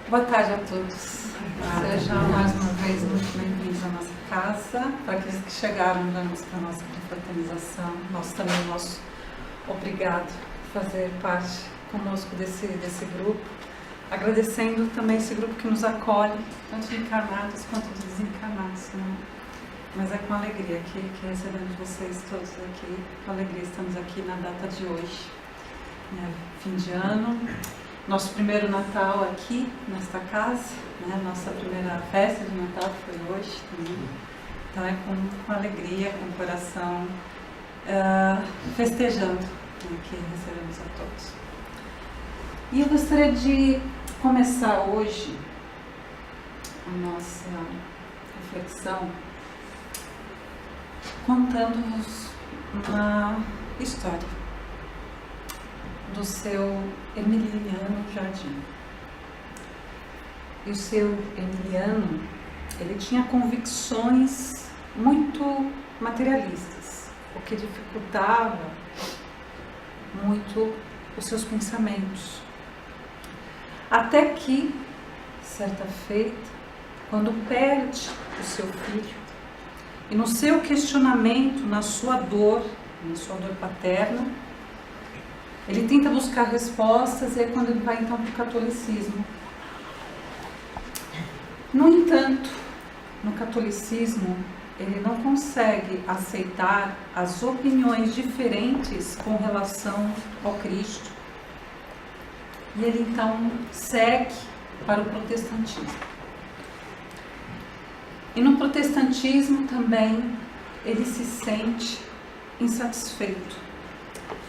Boa tarde a todos. Sejam mais uma vez muito bem-vindos à nossa casa. Para aqueles que chegaram antes para a nossa confraternização, nosso obrigado por fazer parte conosco desse grupo. Agradecendo também esse grupo que nos acolhe, tanto de encarnados quanto de desencarnados. Né? Mas é com alegria que recebemos vocês todos aqui. Com alegria estamos aqui na data de hoje. Né? Fim de ano. Nosso primeiro Natal aqui, nesta casa, né? Nossa primeira festa de Natal foi hoje também. Então é com alegria, com o coração festejando, né? Que recebemos a todos. E eu gostaria de começar hoje a nossa reflexão contando-vos uma história do seu Emiliano Jardim. E o seu Emiliano, ele tinha convicções muito materialistas, o que dificultava muito os seus pensamentos. Até que, certa feita, quando perde o seu filho, e no seu questionamento, na sua dor paterna, ele tenta buscar respostas e é quando ele vai então para o catolicismo. No entanto, no catolicismo, ele não consegue aceitar as opiniões diferentes com relação ao Cristo. E ele então segue para o protestantismo. E no protestantismo também ele se sente insatisfeito.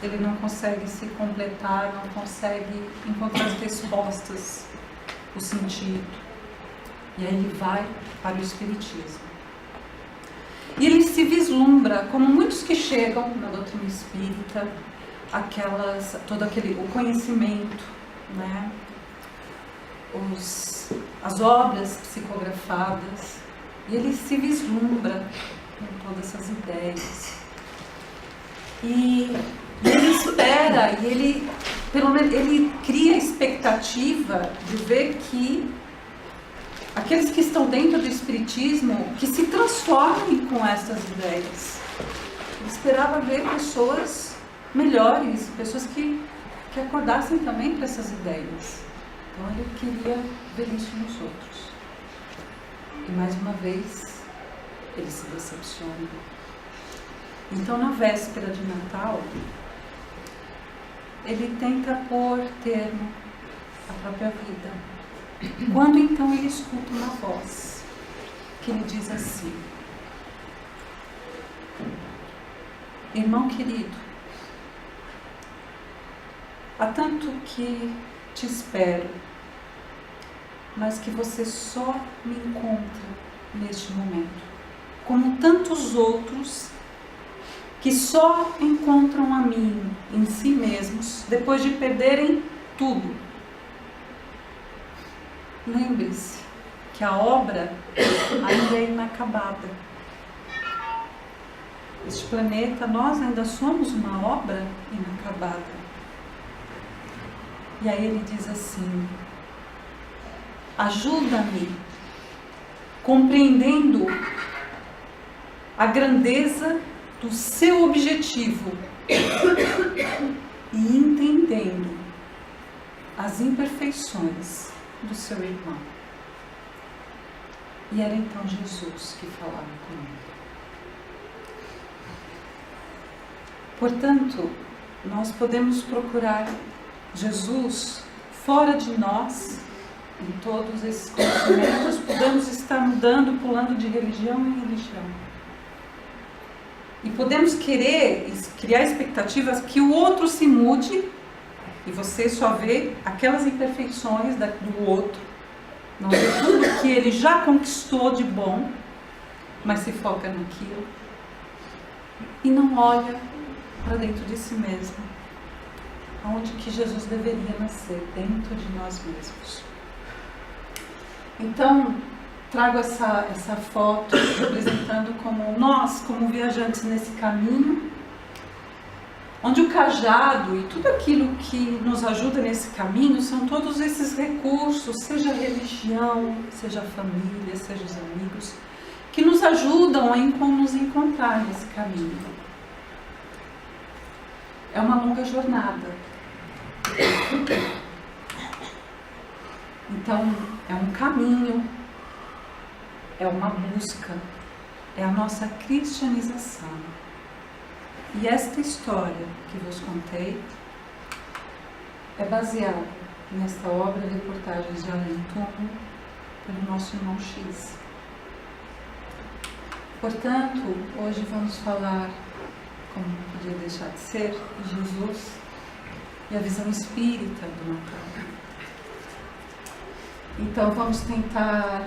Ele não consegue se completar, não consegue encontrar as respostas, o sentido. E aí ele vai para o Espiritismo. E ele se vislumbra, como muitos que chegam na doutrina espírita, o conhecimento, né? As obras psicografadas, e ele se vislumbra com todas essas ideias. E ele espera, e ele cria a expectativa de ver que aqueles que estão dentro do Espiritismo, que se transformem com essas ideias. Ele esperava ver pessoas melhores, pessoas que acordassem também para essas ideias. Então ele queria ver isso nos outros. E mais uma vez, ele se decepciona. Então, na véspera de Natal, ele tenta pôr termo à própria vida. Quando então ele escuta uma voz que lhe diz assim: irmão querido, há tanto que te espero, mas que você só me encontra neste momento, como tantos outros que só encontram a mim em si mesmos depois de perderem tudo. Lembre-se que a obra ainda é inacabada. Este planeta, nós ainda somos uma obra inacabada. E aí ele diz assim: ajuda-me, compreendendo a grandeza do seu objetivo e entendendo as imperfeições do seu irmão. E era então Jesus que falava comigo. Portanto, nós podemos procurar Jesus fora de nós, em todos esses conhecimentos, podemos estar mudando, pulando de religião em religião. E podemos querer criar expectativas que o outro se mude e você só vê aquelas imperfeições do outro, não vê tudo que ele já conquistou de bom, mas se foca naquilo e não olha para dentro de si mesmo, onde que Jesus deveria nascer, dentro de nós mesmos. Então, trago essa foto representando como nós, como viajantes nesse caminho, onde o cajado e tudo aquilo que nos ajuda nesse caminho são todos esses recursos, seja a religião, seja a família, seja os amigos, que nos ajudam a nos encontrar nesse caminho. É uma longa jornada. Então, é um caminho, é uma busca, é a nossa cristianização. E esta história que vos contei é baseada nesta obra Reportagens de Além Túmulo, pelo nosso irmão X. Portanto, hoje vamos falar, como não podia deixar de ser, de Jesus e a visão espírita do Natal. Então vamos tentar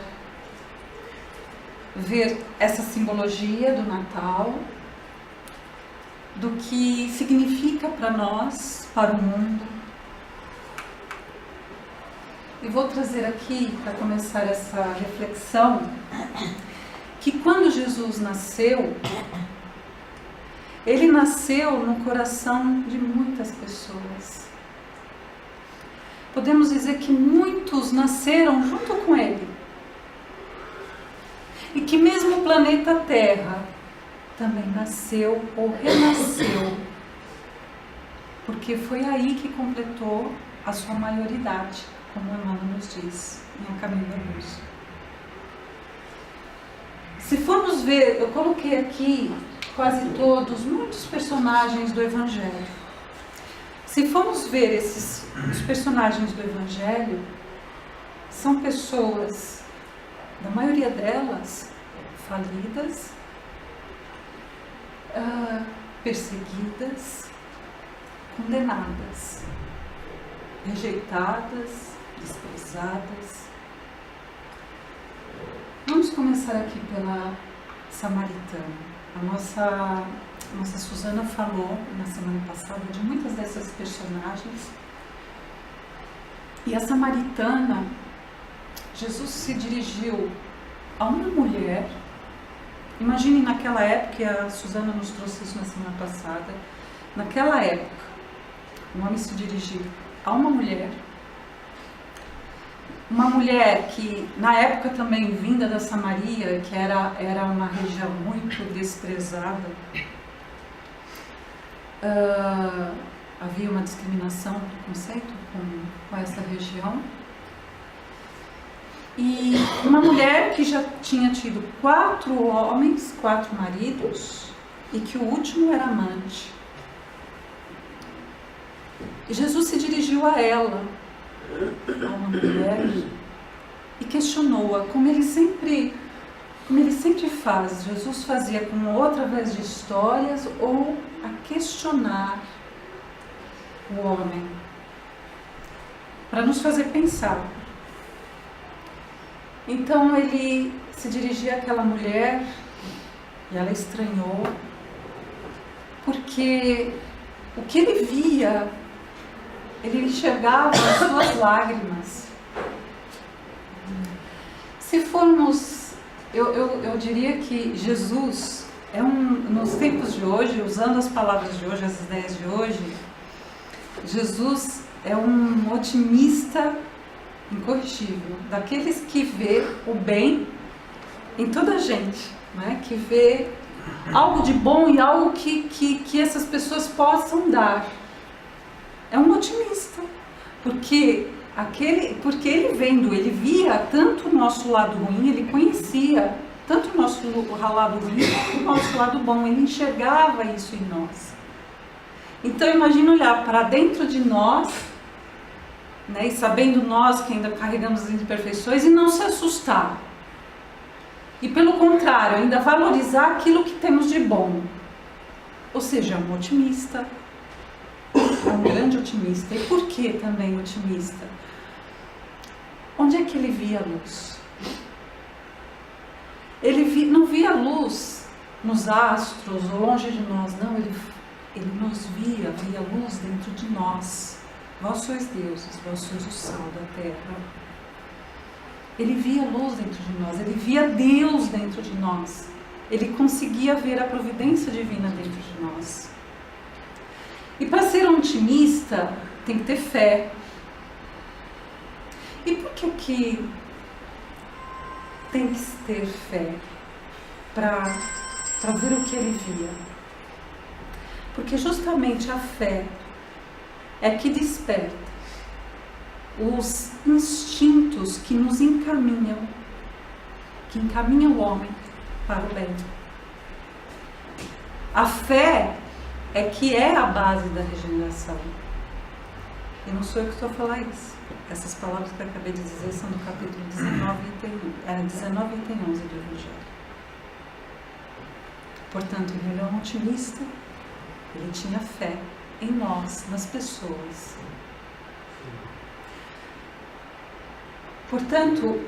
ver essa simbologia do Natal, do que significa para nós, para o mundo. E vou trazer aqui, para começar essa reflexão, que quando Jesus nasceu, ele nasceu no coração de muitas pessoas. Podemos dizer que muitos nasceram junto com ele. E que mesmo o planeta Terra também nasceu ou renasceu, porque foi aí que completou a sua maioridade, como Emmanuel nos diz, em A Caminho da Luz. Se formos ver, eu coloquei aqui quase todos, muitos personagens do Evangelho. Se formos ver os personagens do Evangelho, são pessoas, da maioria delas, falidas, perseguidas, condenadas, rejeitadas, desprezadas. Vamos começar aqui pela samaritana. A nossa Suzana falou na semana passada de muitas dessas personagens. E a samaritana, Jesus se dirigiu a uma mulher. Imagine naquela época, e a Suzana nos trouxe isso na semana passada, naquela época, um homem se dirigiu a uma mulher que na época também vinda da Samaria, que era uma região muito desprezada, havia uma discriminação, preconceito com essa região. E uma mulher que já tinha tido 4 homens, 4 maridos, e que o último era amante. E Jesus se dirigiu a ela, a uma mulher, e questionou-a, como ele sempre faz. Jesus fazia com outra através de histórias ou a questionar o homem, para nos fazer pensar. Então ele se dirigia àquela mulher e ela estranhou, porque o que ele via, ele enxergava as suas lágrimas. Se formos, eu diria que Jesus nos tempos de hoje, usando as palavras de hoje, as ideias de hoje, Jesus é um otimista incorrigível, daqueles que vê o bem em toda a gente, né? Que vê algo de bom e algo que essas pessoas possam dar. É um otimista, porque ele via tanto o nosso lado ruim, ele conhecia tanto o nosso lado ruim quanto o nosso lado bom, ele enxergava isso em nós. Então imagina olhar para dentro de nós, né, e sabendo nós que ainda carregamos as imperfeições, e não se assustar. E pelo contrário, ainda valorizar aquilo que temos de bom. Ou seja, um otimista, um grande otimista. E por que também otimista? Onde é que ele via a luz? Ele não via a luz nos astros ou longe de nós, não, ele nos via a luz dentro de nós. Vós sois deuses, vós sois o sal da terra. Ele via a luz dentro de nós, ele via Deus dentro de nós. Ele conseguia ver a providência divina dentro de nós. E para ser um otimista, tem que ter fé. E por que tem que ter fé para ver o que ele via? Porque justamente a fé é que desperta os instintos que nos encaminham, que encaminham o homem para o bem. A fé é que é a base da regeneração. E não sou eu que estou a falar isso. Essas palavras que eu acabei de dizer são do capítulo 19 e item 11 do Evangelho. Portanto, ele era um otimista, ele tinha fé em nós, nas pessoas. Portanto,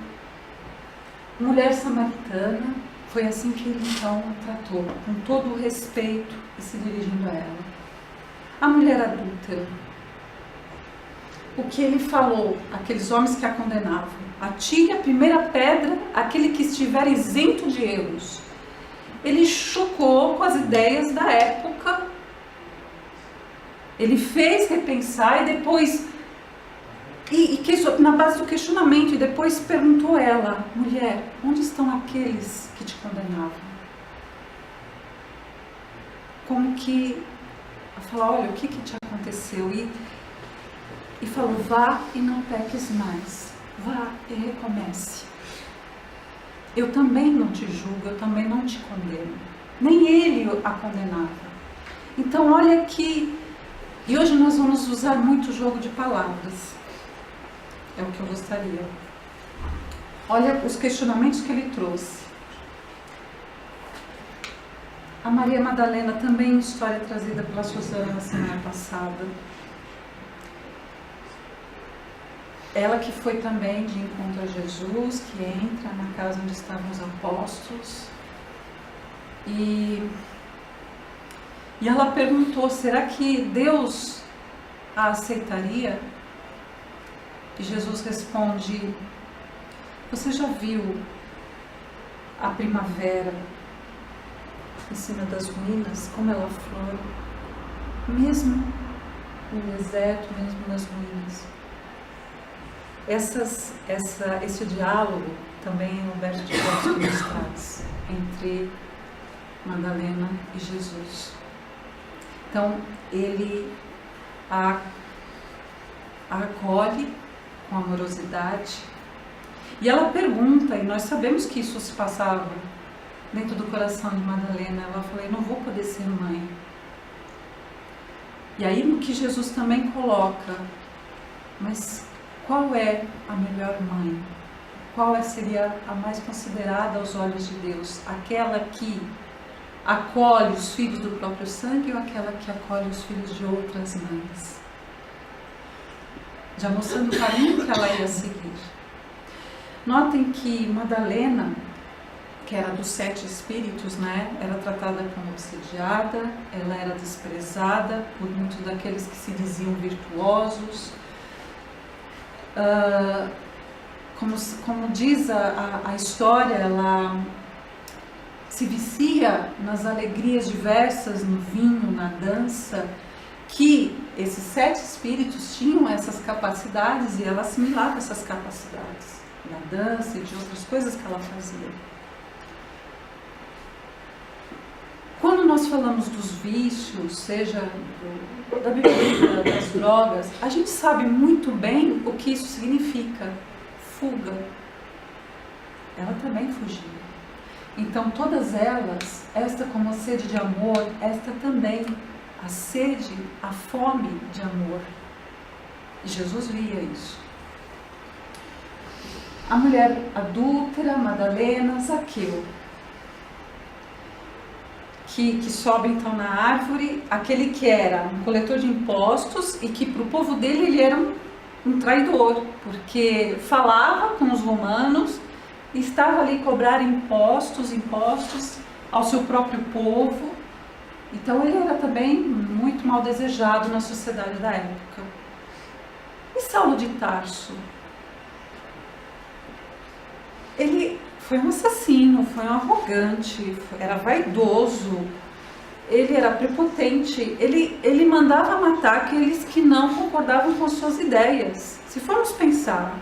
mulher samaritana, foi assim que ele então tratou, com todo o respeito e se dirigindo a ela. A mulher adúltera, o que ele falou àqueles homens que a condenavam: atire a primeira pedra aquele que estiver isento de erros. Ele chocou com as ideias da época, ele fez repensar e depois, na base do questionamento, e depois perguntou a ela: mulher, onde estão aqueles que te condenavam? Como que, a falar, olha, o que te aconteceu? E falou: vá e não peques mais, vá e recomece. Eu também não te julgo, eu também não te condeno. Nem ele a condenava. Então olha que, e hoje nós vamos usar muito jogo de palavras, é o que eu gostaria. Olha os questionamentos que ele trouxe. A Maria Madalena, também história trazida pela Suzana na semana passada. Ela que foi também de encontro a Jesus, que entra na casa onde estavam os apóstolos. E ela perguntou: será que Deus a aceitaria? E Jesus responde: você já viu a primavera em cima das ruínas, como ela flora? Mesmo no deserto, mesmo nas ruínas. Esse diálogo também é um verso de Deus que nos traz entre Madalena e Jesus. Então, ele a acolhe com amorosidade e ela pergunta, e nós sabemos que isso se passava dentro do coração de Madalena. Ela falou: eu não vou poder ser mãe. E aí no que Jesus também coloca: mas qual é a melhor mãe? Qual seria a mais considerada aos olhos de Deus? Aquela que acolhe os filhos do próprio sangue ou aquela que acolhe os filhos de outras mães? Já mostrando o caminho que ela ia seguir. Notem que Madalena, que era dos 7 espíritos, né, era tratada como obsediada, ela era desprezada por muitos daqueles que se diziam virtuosos. Como diz a história, ela se vicia nas alegrias diversas, no vinho, na dança, que esses 7 espíritos tinham essas capacidades e ela assimilava essas capacidades na dança e de outras coisas que ela fazia. Quando nós falamos dos vícios, seja da bebida, das drogas, a gente sabe muito bem o que isso significa: fuga. Ela também fugia. Então todas elas, esta como a sede de amor, esta também, a sede, a fome de amor. E Jesus via isso. A mulher adúltera, Madalena, Zaqueu, que sobe então na árvore, aquele que era um coletor de impostos e que para o povo dele ele era um traidor, porque falava com os romanos e estava ali cobrar impostos ao seu próprio povo. Então ele era também muito mal desejado na sociedade da época. E Saulo de Tarso? Ele foi um assassino, foi um arrogante, era vaidoso, ele era prepotente, ele mandava matar aqueles que não concordavam com suas ideias. Se formos pensar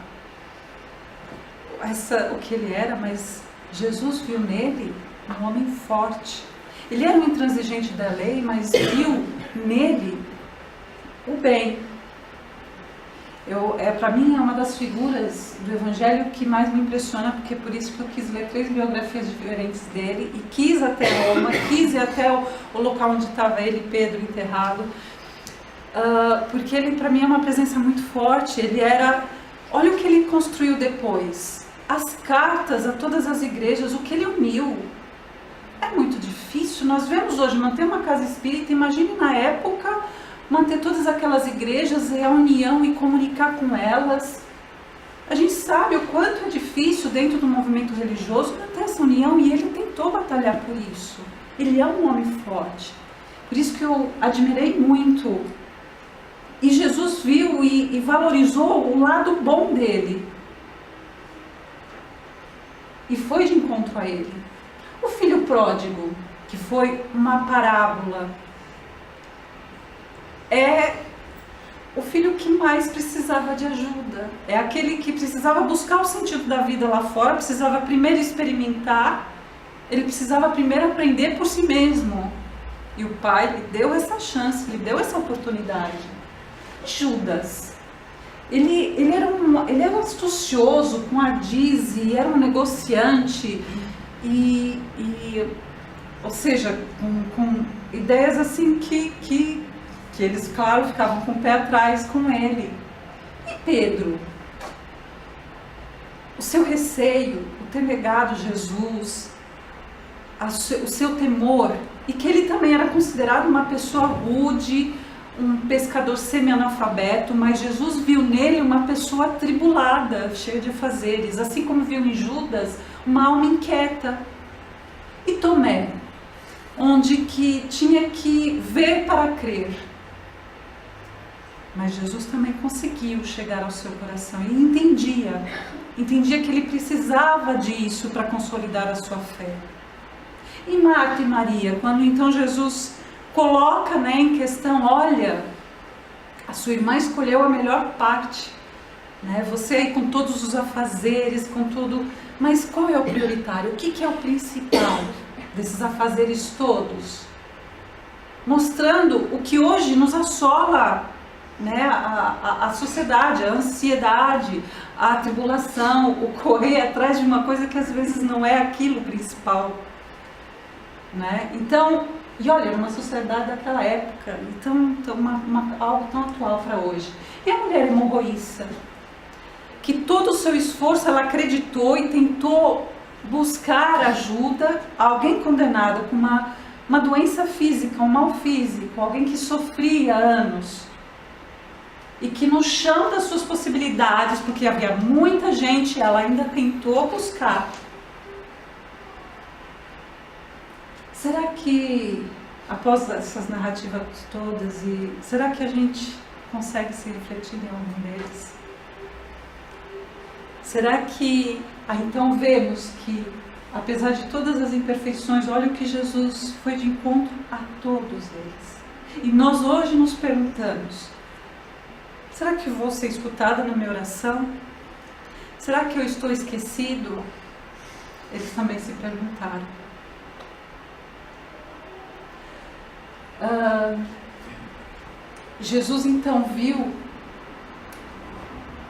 o que ele era, mas Jesus viu nele um homem forte. Ele era um intransigente da lei, mas viu nele o bem. Para mim é uma das figuras do Evangelho que mais me impressiona, porque é por isso que eu quis ler 3 biografias diferentes dele e quis até Roma, quis ir até o local onde estava ele, Pedro, enterrado, porque ele para mim é uma presença muito forte. Ele era, olha o que ele construiu depois, as cartas a todas as igrejas, o que ele uniu. É muito difícil, nós vemos hoje manter uma casa espírita, imagine na época manter todas aquelas igrejas e a união e comunicar com elas. A gente sabe o quanto é difícil dentro do movimento religioso manter essa união, e ele tentou batalhar por isso. Ele é um homem forte, por isso que eu admirei muito. E Jesus viu e valorizou o lado bom dele e foi de encontro a ele. O filho pródigo, que foi uma parábola, é o filho que mais precisava de ajuda. É aquele que precisava buscar o sentido da vida lá fora, precisava primeiro experimentar, ele precisava primeiro aprender por si mesmo. E o pai lhe deu essa chance, lhe deu essa oportunidade. Judas, ele era astucioso, com ardize, era um negociante, ou seja, com ideias assim que eles, claro, ficavam com o pé atrás com ele. E Pedro, o seu receio, o ter negado Jesus, o seu temor, e que ele também era considerado uma pessoa rude, um pescador semi-analfabeto, mas Jesus viu nele uma pessoa atribulada, cheia de afazeres, assim como viu em Judas uma alma inquieta. E Tomé, onde que tinha que ver para crer, mas Jesus também conseguiu chegar ao seu coração e entendia que ele precisava disso para consolidar a sua fé. E Marta e Maria, quando então Jesus coloca, em questão, olha, a sua irmã escolheu a melhor parte, você aí com todos os afazeres, com tudo, mas qual é o prioritário? O que é o principal desses afazeres todos? Mostrando o que hoje nos assola, a sociedade, a ansiedade, a tribulação, o correr atrás de uma coisa que às vezes não é aquilo principal, Então, e olha, uma sociedade daquela época, então algo tão atual para hoje. E a mulher hemorroíça, que todo o seu esforço ela acreditou e tentou buscar ajuda, alguém condenado com uma doença física, um mal físico, alguém que sofria há anos, e que no chão das suas possibilidades, porque havia muita gente, ela ainda tentou buscar. Será que, após essas narrativas todas, será que a gente consegue se refletir em algum deles? Será que, então vemos que, apesar de todas as imperfeições, olha o que Jesus foi de encontro a todos eles. E nós hoje nos perguntamos, será que eu vou ser escutada na minha oração? Será que eu estou esquecido? Eles também se perguntaram. Jesus então viu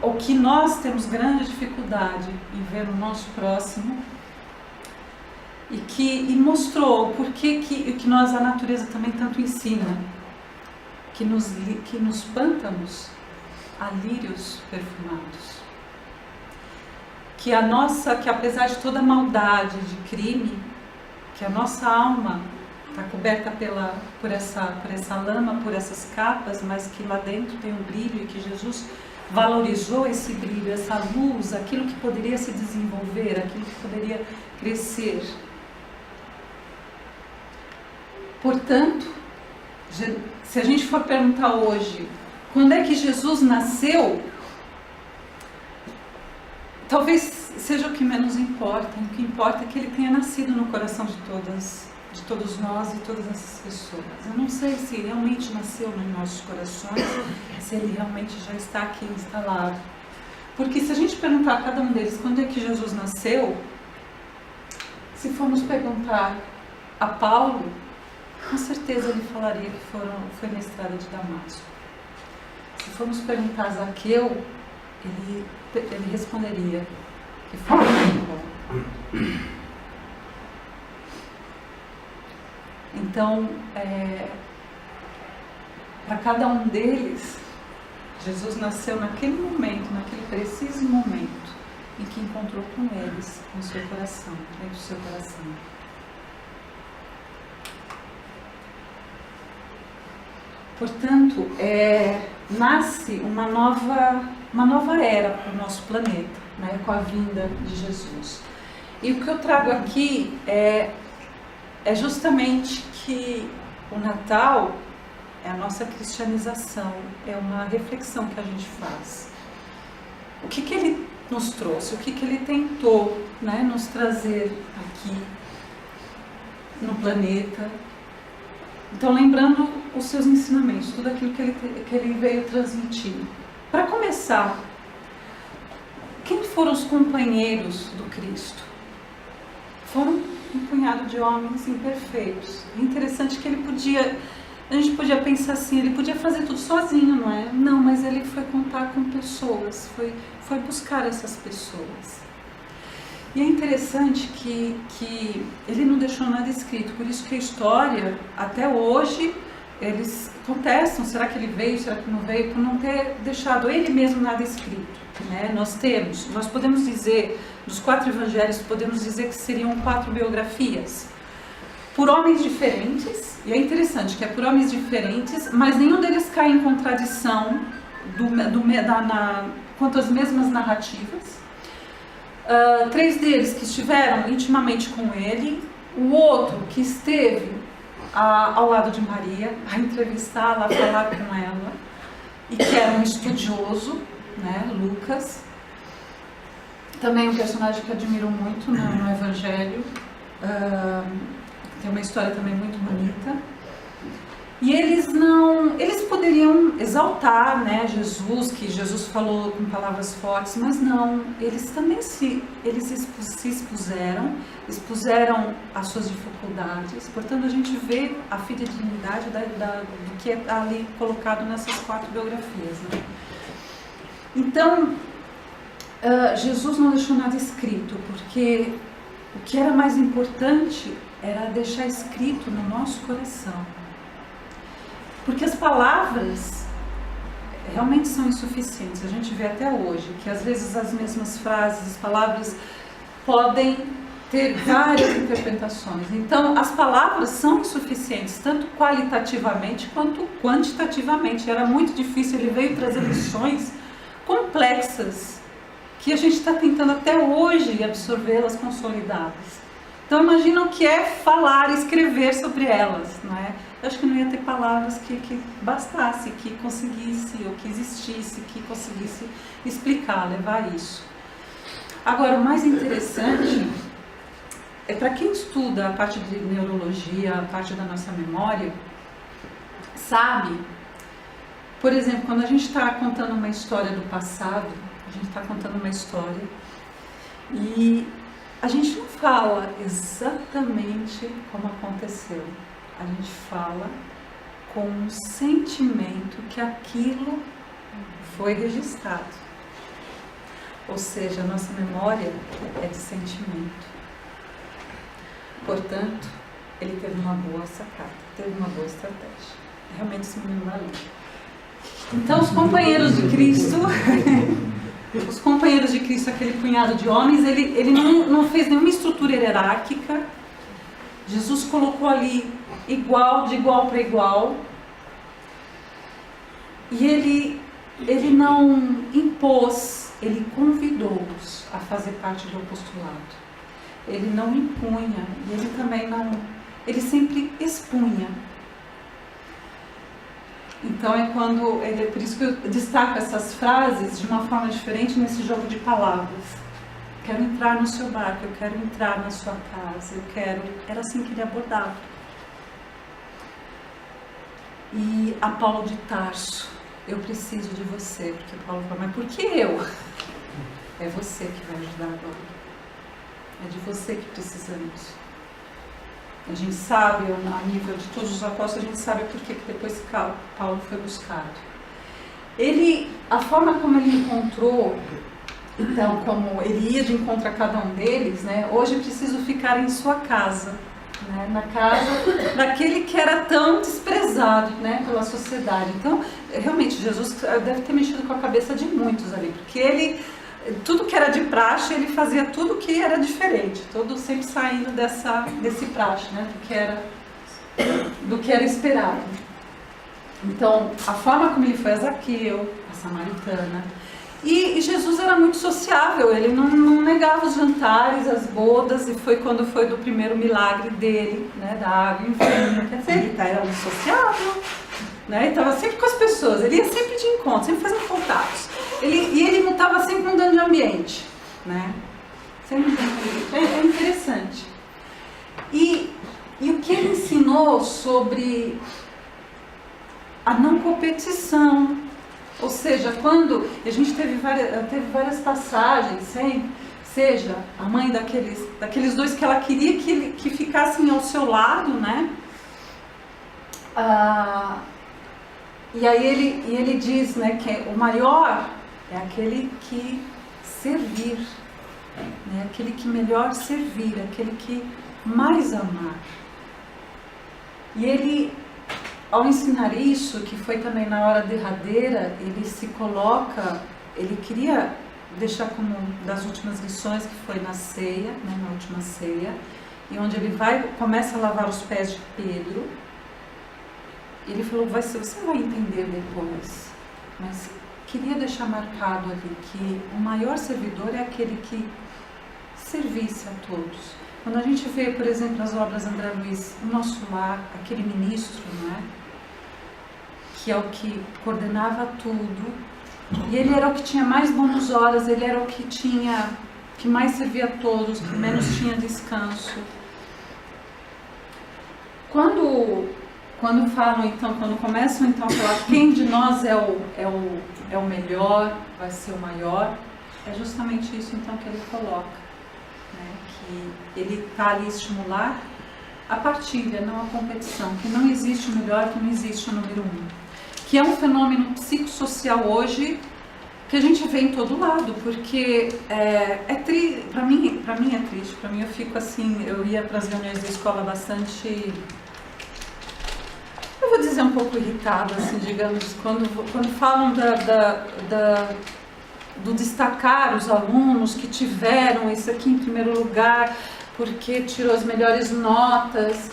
o que nós temos grande dificuldade em ver no nosso próximo e mostrou por que nós, a natureza também tanto ensina, que nos pântanos há lírios perfumados, que apesar de toda a maldade de crime, que a nossa alma está coberta por essa lama, por essas capas, mas que lá dentro tem um brilho, e que Jesus valorizou esse brilho, essa luz, aquilo que poderia se desenvolver, aquilo que poderia crescer. Portanto, se a gente for perguntar hoje, quando é que Jesus nasceu, talvez seja o que menos importa. O que importa é que ele tenha nascido no coração de todas de todos nós e todas essas pessoas. Eu não sei se realmente nasceu nos nossos corações, se ele realmente já está aqui instalado. Porque se a gente perguntar a cada um deles quando é que Jesus nasceu, se formos perguntar a Paulo, com certeza ele falaria que foi na estrada de Damasco. Se formos perguntar a Zaqueu, ele responderia que foi em Jericó. Então, para cada um deles, Jesus nasceu naquele momento, naquele preciso momento, em que encontrou com eles, no seu coração, dentro do seu coração. Portanto, nasce uma nova era para o nosso planeta, né, com a vinda de Jesus. E o que eu trago aqui é justamente que o Natal é a nossa cristianização, é uma reflexão que a gente faz. O que ele nos trouxe, o que ele tentou, né, nos trazer aqui no planeta. Então, lembrando os seus ensinamentos, tudo aquilo que ele veio transmitir. Para começar, quem foram os companheiros do Cristo? Foram um punhado de homens imperfeitos. É interessante que a gente podia pensar assim, ele podia fazer tudo sozinho, não é? Não, mas ele foi contar com pessoas, foi buscar essas pessoas. E é interessante que ele não deixou nada escrito, por isso que a história, até hoje, eles contestam, será que ele veio, será que não veio, por não ter deixado ele mesmo nada escrito, né? Nós podemos dizer, dos 4 evangelhos, podemos dizer que seriam 4 biografias, por homens diferentes, e é interessante que é por homens diferentes, mas nenhum deles cai em contradição quanto às mesmas narrativas. 3 deles que estiveram intimamente com ele, o outro que esteve ao lado de Maria, a entrevistá-la, a falar com ela, e que era um estudioso, né, Lucas, também um personagem que eu admiro muito no Evangelho, tem uma história também muito bonita. E eles poderiam exaltar, né, Jesus, que Jesus falou com palavras fortes, mas não, eles também se expuseram às suas dificuldades. Portanto, a gente vê a fidelidade do que é ali colocado nessas 4 biografias, né? Então, Jesus não deixou nada escrito, porque o que era mais importante era deixar escrito no nosso coração. Porque as palavras realmente são insuficientes. A gente vê até hoje que às vezes as mesmas frases, as palavras podem ter várias interpretações. Então as palavras são insuficientes, tanto qualitativamente quanto quantitativamente. Era muito difícil, ele veio trazer lições complexas que a gente está tentando até hoje absorvê-las, consolidá-las. Então imagina o que é falar e escrever sobre elas, não é? Eu acho que não ia ter palavras que bastasse, que conseguisse, ou que existisse, que conseguisse explicar, levar isso. Agora, o mais interessante é para quem estuda a parte de neurologia, a parte da nossa memória, sabe, por exemplo, quando a gente está contando uma história do passado, a gente está contando uma história e a gente não fala exatamente como aconteceu. A gente fala com um sentimento que aquilo foi registrado. Ou seja, a nossa memória é de sentimento. Portanto, ele teve uma boa sacada, teve uma boa estratégia. Realmente esse menino valeu. Então, os companheiros de Cristo, aquele punhado de homens, ele não fez nenhuma estrutura hierárquica. Jesus colocou ali de igual para igual, e ele não impôs, ele convidou-os a fazer parte do apostolado. Ele não impunha, e ele também não, ele sempre expunha. Então por isso que eu destaco essas frases de uma forma diferente nesse jogo de palavras. quero entrar no seu barco, eu quero entrar na sua casa, eu quero... Era assim que ele abordava. E a Paulo de Tarso, eu preciso de você, porque Paulo falou, mas por que eu? É você que vai ajudar agora. É de você que precisamos. A gente sabe, a nível de todos os apóstolos, a gente sabe por que depois Paulo foi buscado. A forma como ele encontrou, então, como ele ia de encontro a cada um deles, né? Hoje eu preciso ficar em sua casa, né? Na casa daquele que era tão desprezado, né? Pela sociedade. Então, realmente, Jesus deve ter mexido com a cabeça de muitos ali, porque tudo que era de praxe, ele fazia tudo que era diferente, todo sempre saindo desse praxe, né? Do que era esperado. Então, a forma como ele foi a Zaqueu, a samaritana, e Jesus era muito sociável, ele não negava os jantares, as bodas, e foi quando foi do primeiro milagre dele, né, da água em vinho, quer dizer, ele era muito sociável, né, ele estava sempre com as pessoas, ele ia sempre de encontro, sempre fazendo contatos, e ele não estava sempre mudando de ambiente, né, sempre é interessante. E o que ele ensinou sobre a não competição, ou seja, quando a gente teve várias passagens, seja a mãe daqueles dois que ela queria que ficassem ao seu lado, né? E aí ele diz, né, que o maior é aquele que servir, né, aquele que melhor servir, aquele que mais amar. E ele, ao ensinar isso, que foi também na hora derradeira, ele se coloca, ele queria deixar como das últimas lições, que foi na ceia, né, na última ceia, e onde ele começa a lavar os pés de Pedro. Ele falou, você vai entender depois, mas queria deixar marcado ali que o maior servidor é aquele que servisse a todos. Quando a gente vê, por exemplo, nas obras André Luiz, o nosso lar, aquele ministro, né, que é o que coordenava tudo, e ele era o que tinha mais bônus horas, ele era o que mais servia a todos, que menos tinha descanso. Quando falam, então, quando começam então a falar quem de nós é o melhor, vai ser o maior, é justamente isso então que ele coloca, né? Que ele está ali estimular a partilha, não a competição, que não existe o melhor, que não existe o número um, que é um fenômeno psicossocial hoje que a gente vê em todo lado, porque para mim é triste, para mim eu fico assim, eu ia para as reuniões da escola bastante, eu vou dizer um pouco irritada, assim, digamos, quando falam do destacar os alunos que tiveram isso aqui em primeiro lugar, porque tirou as melhores notas.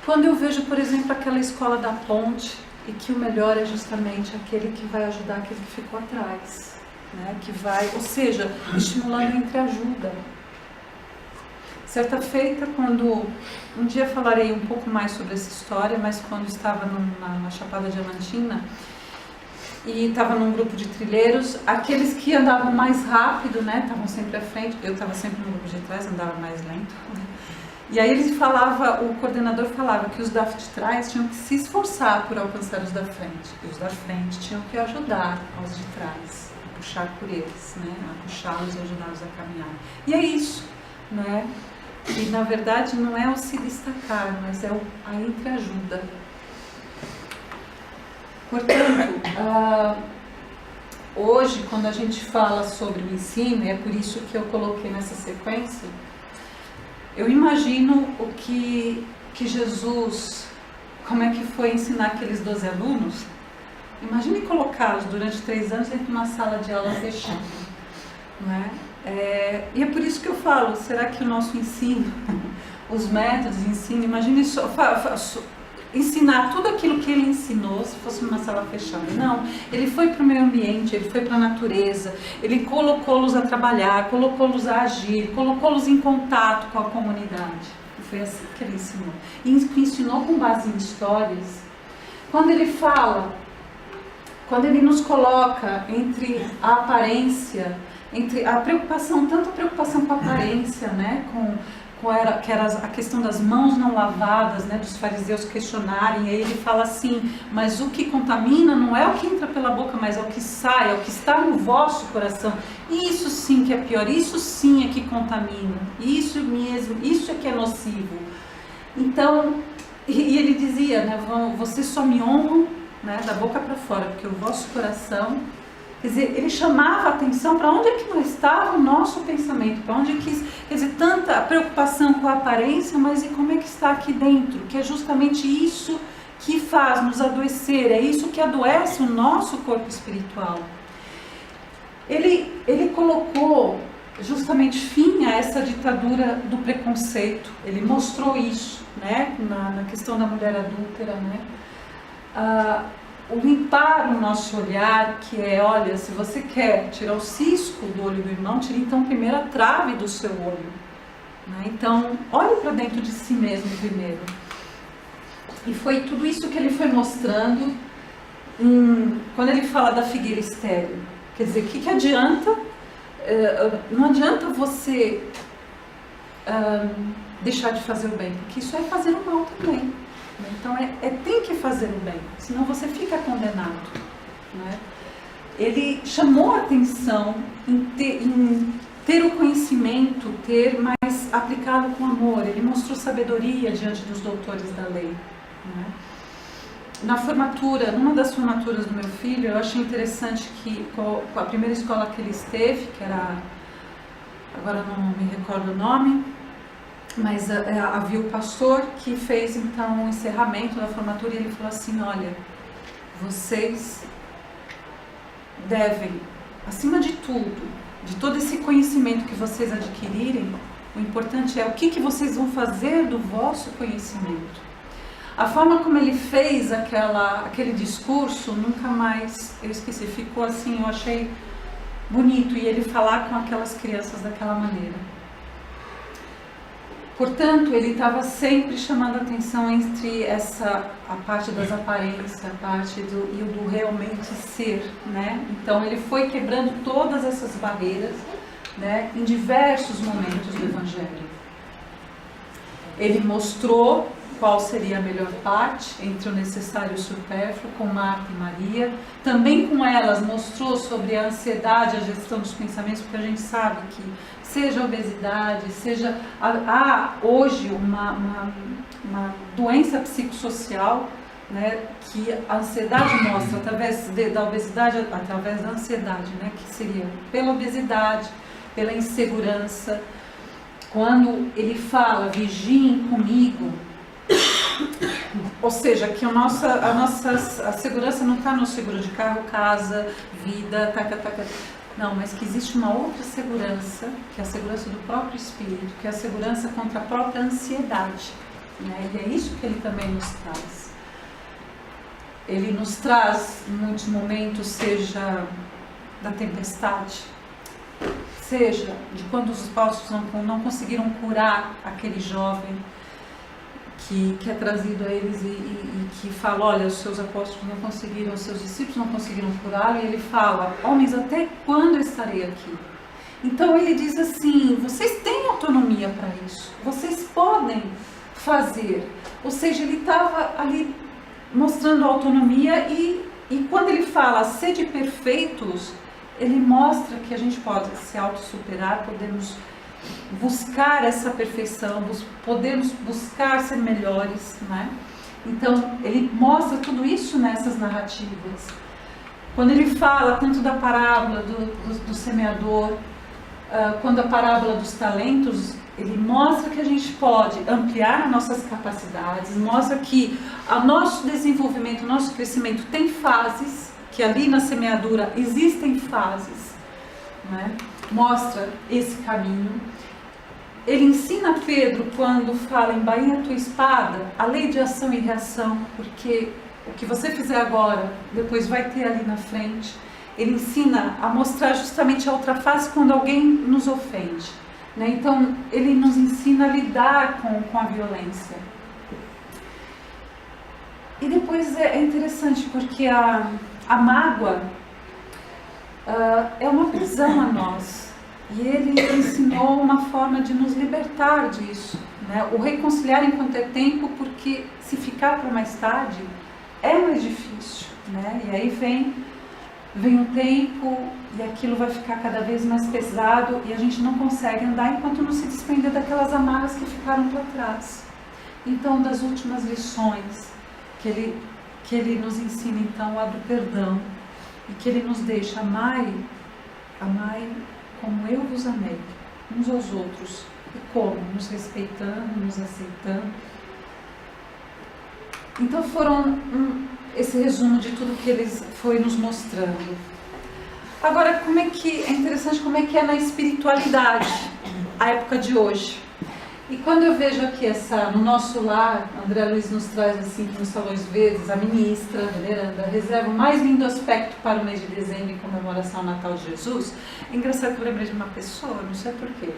Quando eu vejo, por exemplo, aquela escola da Ponte, e que o melhor é justamente aquele que vai ajudar aquele que ficou atrás, né? Que vai, ou seja, estimulando entre ajuda. Certa feita, quando um dia falarei um pouco mais sobre essa história, mas quando estava na Chapada Diamantina e estava num grupo de trilheiros, aqueles que andavam mais rápido, né, estavam sempre à frente, eu estava sempre no grupo de trás, andava mais lento. E aí o coordenador falava que os de trás tinham que se esforçar por alcançar os da frente, e os da frente tinham que ajudar aos de trás, a puxar por eles, né, a puxá-los e ajudá-los a caminhar. E é isso, né? E na verdade não é o se destacar, mas é a entreajuda. Portanto, hoje, quando a gente fala sobre o ensino, e é por isso que eu coloquei nessa sequência, eu imagino o que Jesus, como é que foi ensinar aqueles 12 alunos. Imagine colocá-los durante 3 anos dentro de uma sala de aula fechada, não é? E é por isso que eu falo, será que o nosso ensino, os métodos de ensino, imagine só, ensinar tudo aquilo que ele ensinou se fosse uma sala fechada. Não, ele foi para o meio ambiente, ele foi para a natureza, ele colocou-los a trabalhar, colocou-los a agir, colocou-los em contato com a comunidade. E foi assim que ele ensinou. E ensinou com base em histórias. Quando ele fala, quando ele nos coloca entre a aparência, entre a preocupação, tanto a preocupação com a aparência, né, que era a questão das mãos não lavadas, né, dos fariseus questionarem, e aí ele fala assim, mas o que contamina não é o que entra pela boca, mas é o que sai, é o que está no vosso coração. Isso sim que é pior, isso sim é que contamina, isso mesmo, isso é que é nocivo. Então, e ele dizia, né, vocês só me honram, né, da boca para fora, porque o vosso coração... Quer dizer, ele chamava a atenção para onde é que não estava o nosso pensamento, para onde quer dizer, tanta preocupação com a aparência, mas e como é que está aqui dentro? Que é justamente isso que faz nos adoecer, é isso que adoece o nosso corpo espiritual. Ele colocou justamente fim a essa ditadura do preconceito, ele mostrou isso, né, na questão da mulher adúltera, né? O limpar o nosso olhar, que é, olha, se você quer tirar o cisco do olho do irmão, tire então primeiro a trave do seu olho, né? Então, olhe para dentro de si mesmo primeiro. E foi tudo isso que ele foi mostrando quando ele fala da figueira estéril. Quer dizer, o que adianta? Não adianta você deixar de fazer o bem, porque isso é fazer o mal também. Então tem que fazer o bem, senão você fica condenado, né? Ele chamou a atenção em ter o conhecimento, ter mais aplicado com amor. Ele mostrou sabedoria diante dos doutores da lei, né? Na formatura, numa das formaturas do meu filho, eu achei interessante que a primeira escola que ele esteve, que era, agora não me recordo o nome, mas havia o pastor que fez então o encerramento da formatura e ele falou assim, olha, vocês devem, acima de tudo, de todo esse conhecimento que vocês adquirirem, o importante é o que vocês vão fazer do vosso conhecimento. A forma como ele fez aquele discurso, nunca mais, eu esqueci, ficou assim, eu achei bonito, e ele falar com aquelas crianças daquela maneira. Portanto, ele estava sempre chamando a atenção entre a parte das aparências, a parte do realmente ser, né? Então, ele foi quebrando todas essas barreiras, né, em diversos momentos do Evangelho. Ele mostrou qual seria a melhor parte entre o necessário e o supérfluo, com Marta e Maria. Também com elas mostrou sobre a ansiedade, a gestão dos pensamentos, porque a gente sabe que seja a obesidade, seja hoje uma doença psicossocial, né, que a ansiedade mostra através da obesidade, através da ansiedade, né, que seria pela obesidade, pela insegurança. Quando ele fala, vigiem comigo, ou seja, que a segurança não está no seguro de carro, casa, vida, não, mas que existe uma outra segurança, que é a segurança do próprio espírito, que é a segurança contra a própria ansiedade, né? E é isso que ele também nos traz. Ele nos traz, em muitos momentos, seja da tempestade, seja de quando os apóstolos não conseguiram curar aquele jovem que é trazido a eles e que fala, olha, os seus apóstolos não conseguiram, os seus discípulos não conseguiram curar, e ele fala, homens, até quando eu estarei aqui? Então ele diz assim, vocês têm autonomia para isso, vocês podem fazer. Ou seja, ele estava ali mostrando autonomia e quando ele fala, sede perfeitos, ele mostra que a gente pode se autossuperar, podemos buscar essa perfeição, podemos buscar ser melhores, né? Então, ele mostra tudo isso nessas narrativas. Quando ele fala tanto da parábola do semeador, quando a parábola dos talentos, ele mostra que a gente pode ampliar as nossas capacidades, mostra que o nosso desenvolvimento, o nosso crescimento tem fases, que ali na semeadura existem fases, né? Mostra esse caminho. Ele ensina Pedro, quando fala, embainha a tua espada, a lei de ação e reação, porque o que você fizer agora, depois vai ter ali na frente. Ele ensina a mostrar justamente a outra face quando alguém nos ofende, né? Então, ele nos ensina a lidar com a violência. E depois é interessante, porque a mágoa é uma prisão a nós. E ele ensinou uma forma de nos libertar disso, né? O reconciliar enquanto é tempo, porque se ficar para mais tarde é mais difícil, né? E aí vem um tempo e aquilo vai ficar cada vez mais pesado e a gente não consegue andar enquanto não se desprender daquelas amarras que ficaram para trás. Então, das últimas lições que ele nos ensina, então, a do perdão, e que ele nos deixa: amai como eu vos amei, uns aos outros. E como? Nos respeitando, nos aceitando. Então foram esse resumo de tudo que ele foi nos mostrando. Agora, é interessante como é que é na espiritualidade, a época de hoje. E quando eu vejo aqui no nosso lar, André Luiz nos traz assim, que nos falou às vezes, a ministra, a veneranda, reserva o mais lindo aspecto para o mês de dezembro em comemoração ao Natal de Jesus. É engraçado que eu lembrei de uma pessoa, não sei porquê.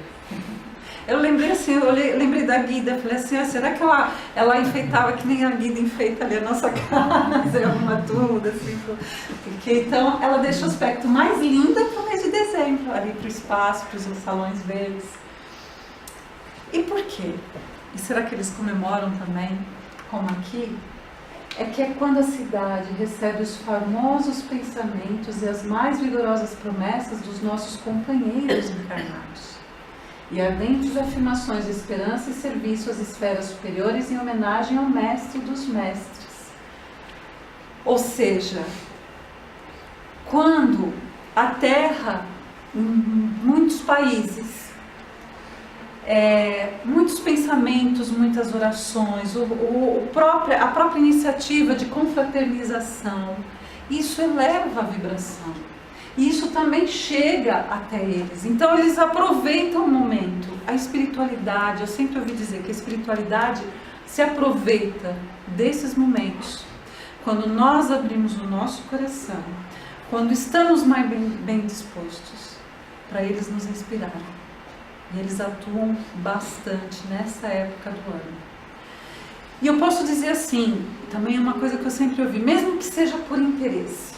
Eu lembrei assim, eu lembrei da Guida, falei assim, será que ela enfeitava que nem a Guida enfeita ali a nossa casa, arruma tudo, assim, porque então ela deixa o aspecto mais lindo para o mês de dezembro, ali para o espaço, para os salões verdes. E por quê? E será que eles comemoram também, como aqui? É que é quando a cidade recebe os famosos pensamentos e as mais vigorosas promessas dos nossos companheiros encarnados. E ardentes afirmações de esperança e serviço às esferas superiores em homenagem ao Mestre dos Mestres. Ou seja, quando a Terra, em muitos países, muitos pensamentos, muitas orações, a própria iniciativa de confraternização, isso eleva a vibração. E isso também chega até eles. Então eles aproveitam o momento. A espiritualidade, eu sempre ouvi dizer que a espiritualidade se aproveita desses momentos. Quando nós abrimos o nosso coração, quando estamos mais bem dispostos, para eles nos inspirarem. E eles atuam bastante nessa época do ano. E eu posso dizer assim, também é uma coisa que eu sempre ouvi, mesmo que seja por interesse,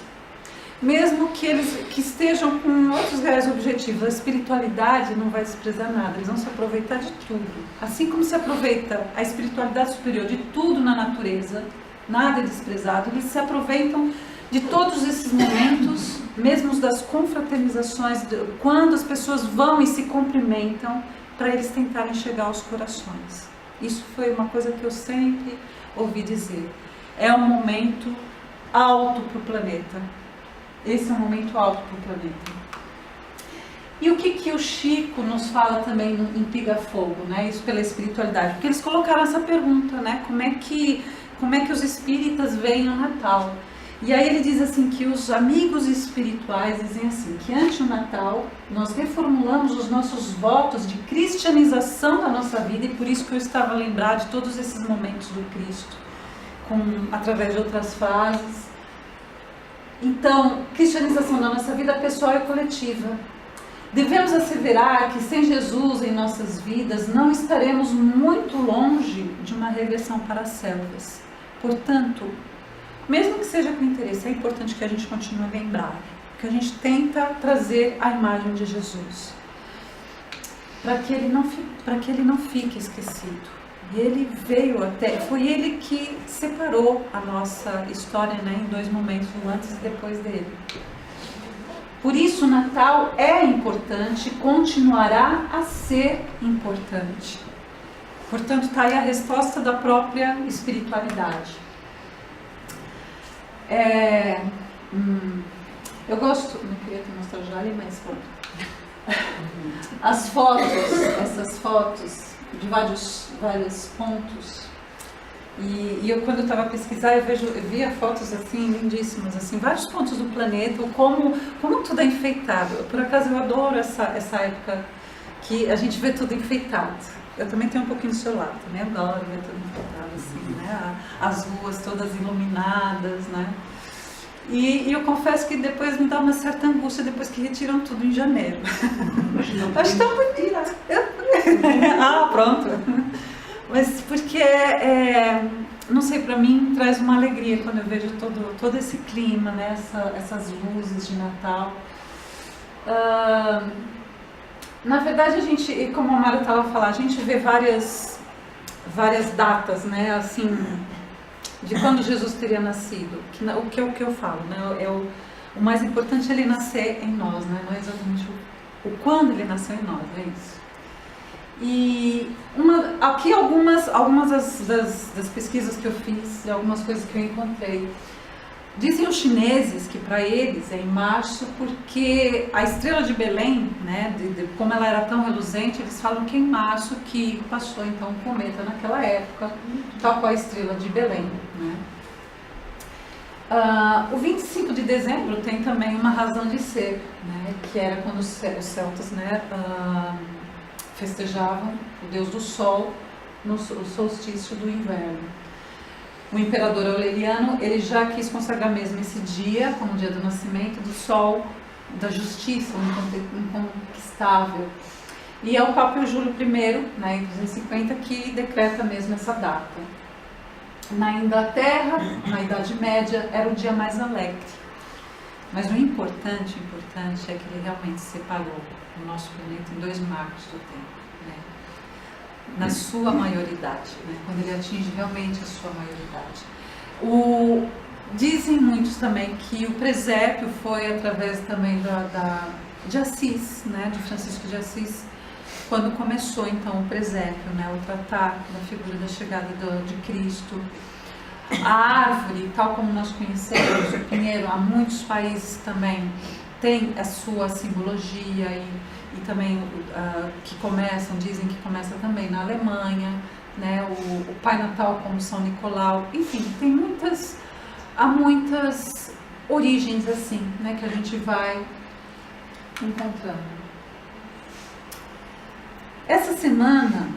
mesmo que eles estejam com outros reais objetivos, a espiritualidade não vai desprezar nada, eles vão se aproveitar de tudo. Assim como se aproveita a espiritualidade superior de tudo na natureza, nada é desprezado, eles se aproveitam de todos esses momentos, mesmo das confraternizações, quando as pessoas vão e se cumprimentam, para eles tentarem chegar aos corações. Isso foi uma coisa que eu sempre ouvi dizer. É um momento alto para o planeta. Esse é um momento alto para o planeta. E o que o Chico nos fala também em Piga Fogo, né? Isso pela espiritualidade. Porque eles colocaram essa pergunta, né? Como é que os espíritas veem o Natal? E aí ele diz assim que os amigos espirituais dizem assim, que antes do Natal nós reformulamos os nossos votos de cristianização da nossa vida, e por isso que eu estava a lembrar de todos esses momentos do Cristo, através de outras frases. Então, cristianização da nossa vida pessoal e coletiva. Devemos asseverar que sem Jesus em nossas vidas não estaremos muito longe de uma regressão para as selvas. Portanto, mesmo que seja com interesse, é importante que a gente continue a lembrar, que a gente tenta trazer a imagem de Jesus, para que ele não fique esquecido. E ele veio foi ele que separou a nossa história, né, em dois momentos, o antes e depois dele. Por isso o Natal é importante, continuará a ser importante. Portanto, está aí a resposta da própria espiritualidade. Eu gosto, não queria te mostrar já ali, mas as fotos, essas fotos de vários pontos. E eu, quando eu estava a pesquisar, eu via fotos assim, lindíssimas, assim, vários pontos do planeta, como tudo é enfeitado. Por acaso eu adoro essa época que a gente vê tudo enfeitado. Eu também tenho um pouquinho do celular, também adoro ver tudo enfeitado, assim, né? As ruas todas iluminadas, né? E eu confesso que depois me dá uma certa angústia depois que retiram tudo em janeiro. Acho tão bonito. Pronto. Mas porque, não sei, para mim traz uma alegria quando eu vejo todo esse clima, né? Essas luzes de Natal. Na verdade, a gente, como a Mara estava falando, a gente vê várias datas, né, assim, de quando Jesus teria nascido. O que eu falo, né, o mais importante é ele nascer em nós, né, não é exatamente o quando ele nasceu em nós, é isso. E aqui algumas das pesquisas que eu fiz, e algumas coisas que eu encontrei. Dizem os chineses que para eles é em março, porque a estrela de Belém, né, como ela era tão reluzente, eles falam que é em março que passou então um cometa naquela época, tal qual a estrela de Belém. Né. O 25 de dezembro tem também uma razão de ser, né, que era quando os celtas, né, festejavam o deus do sol no solstício do inverno. O imperador Aureliano, ele já quis consagrar mesmo esse dia como o dia do nascimento do sol, da justiça, o inconquistável. E é o Papa Júlio I, né, em 250, que decreta mesmo essa data. Na Inglaterra, na Idade Média, era o dia mais alegre. Mas o importante é que ele realmente separou o nosso planeta em 2 marcos do tempo, né? Na sua maioridade, né? Quando ele atinge realmente a sua maioridade. Dizem muitos também que o presépio foi através também de Assis, né? De Francisco de Assis, quando começou então o presépio, né? O tratar da figura da chegada de Cristo. A árvore, tal como nós conhecemos, o pinheiro, há muitos países também tem a sua simbologia e também que dizem que começa também na Alemanha, né, o Pai Natal como São Nicolau, enfim, há muitas origens assim, né, que a gente vai encontrando. Essa semana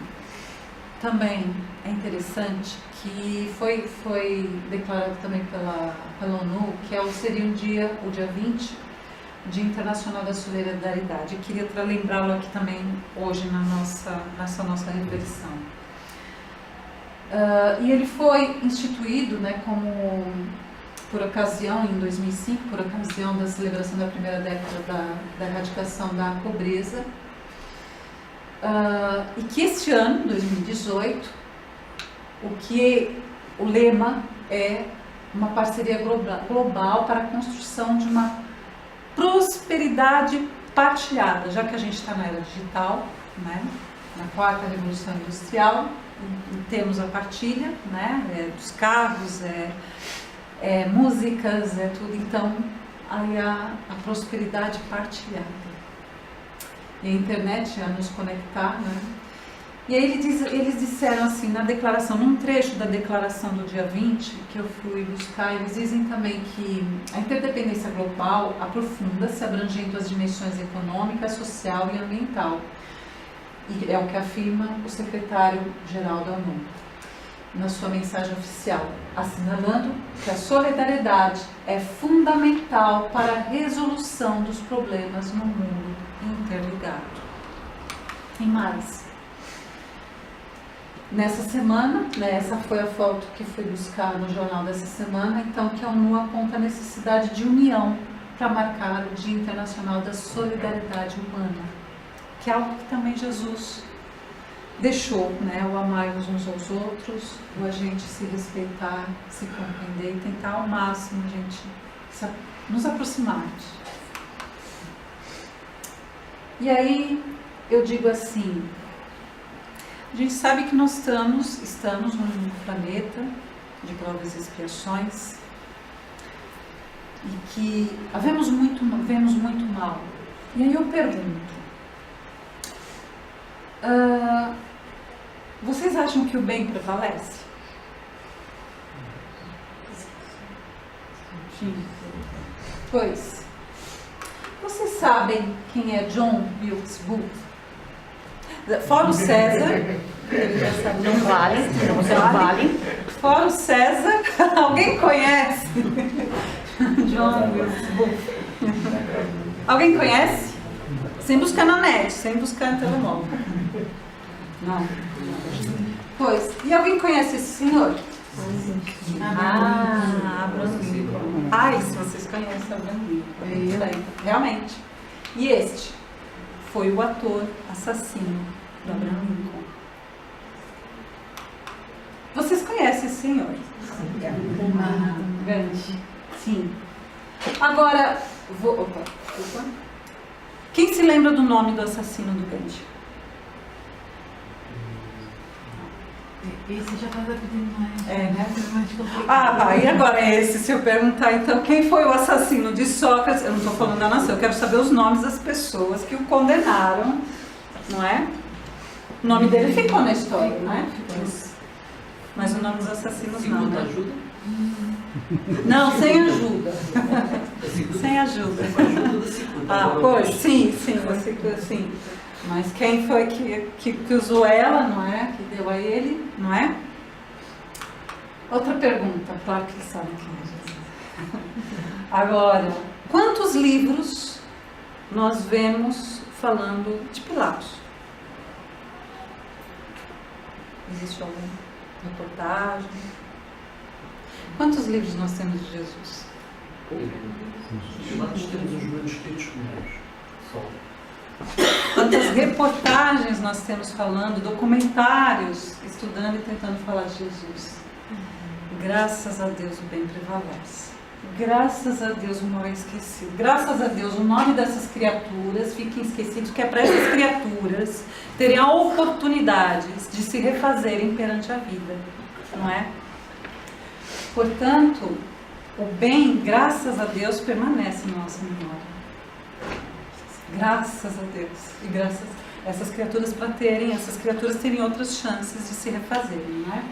também é interessante que foi declarado também pela ONU que seria o dia 20, Dia Internacional da Solidariedade. Eu queria lembrá-lo aqui também hoje nessa nossa reflexão. E ele foi instituído, né, por ocasião, em 2005, por ocasião da celebração da primeira década da erradicação da pobreza. E que este ano, 2018, o lema é uma parceria global para a construção de uma prosperidade partilhada, já que a gente está na era digital, né, na 4ª Revolução Industrial, e temos a partilha, né, dos carros, músicas, tudo, então aí a prosperidade partilhada. E a internet a nos conectar, né? E aí eles disseram assim, na declaração, num trecho da declaração do dia 20, que eu fui buscar, eles dizem também que a interdependência global aprofunda-se, abrangendo as dimensões econômica, social e ambiental. E é o que afirma o secretário-geral da ONU, na sua mensagem oficial, assinalando que a solidariedade é fundamental para a resolução dos problemas no mundo interligado. Tem mais. Nessa semana, né, essa foi a foto que fui buscar no jornal dessa semana, então que a ONU aponta a necessidade de união para marcar o Dia Internacional da Solidariedade Humana, que é algo que também Jesus deixou, né, o amar uns aos outros, o a gente se respeitar, se compreender e tentar ao máximo a gente nos aproximarmos. E aí eu digo assim, a gente sabe que nós estamos num planeta de provas e expiações e que vemos muito mal. E aí eu pergunto, vocês acham que o bem prevalece? Sim. Pois, vocês sabem quem é John Wilkes Booth? Fora o César, ele já sabe, não vale, você não vale. Fora o César, alguém conhece? John Wilkes Booth. Alguém conhece? Sem buscar na net, sem buscar no telemóvel. Não. Pois, e alguém conhece esse senhor? Abraham Lincoln. Se vocês conhecem Abraham Lincoln. Realmente. E este? foi o ator assassino do Abraham Lincoln. Vocês conhecem esse senhor? Gandhi. Sim. Agora, quem se lembra do nome do assassino do Gandhi? Esse já estava pedindo mais. Né? Mais complicado. E agora é esse. Se eu perguntar, então, quem foi o assassino de Sócrates? Eu não estou falando da nação, eu quero saber os nomes das pessoas que o condenaram, não é? O nome dele ficou na história, não é? Mas o nome dos assassinos não, né? Ajuda? Não, sem ajuda. Sem ajuda. Pois, sim, sim. Mas quem foi que usou ela, não é? Que deu a ele, não é? Outra pergunta, claro que eles sabem quem é Jesus. Agora, quantos livros nós vemos falando de Pilatos? Existe alguma reportagem? Quantos livros nós temos de Jesus? Nós temos os manuscritos menos. Só. Quantas reportagens nós temos falando, documentários, estudando e tentando falar de Jesus? Graças a Deus o bem prevalece. Graças a Deus o mal é esquecido. Graças a Deus o nome dessas criaturas fica esquecido, que é para essas criaturas terem a oportunidade de se refazerem perante a vida, não é? Portanto, o bem, graças a Deus, permanece em nossa memória. Graças a Deus. E graças a essas criaturas terem outras chances de se refazerem, não é?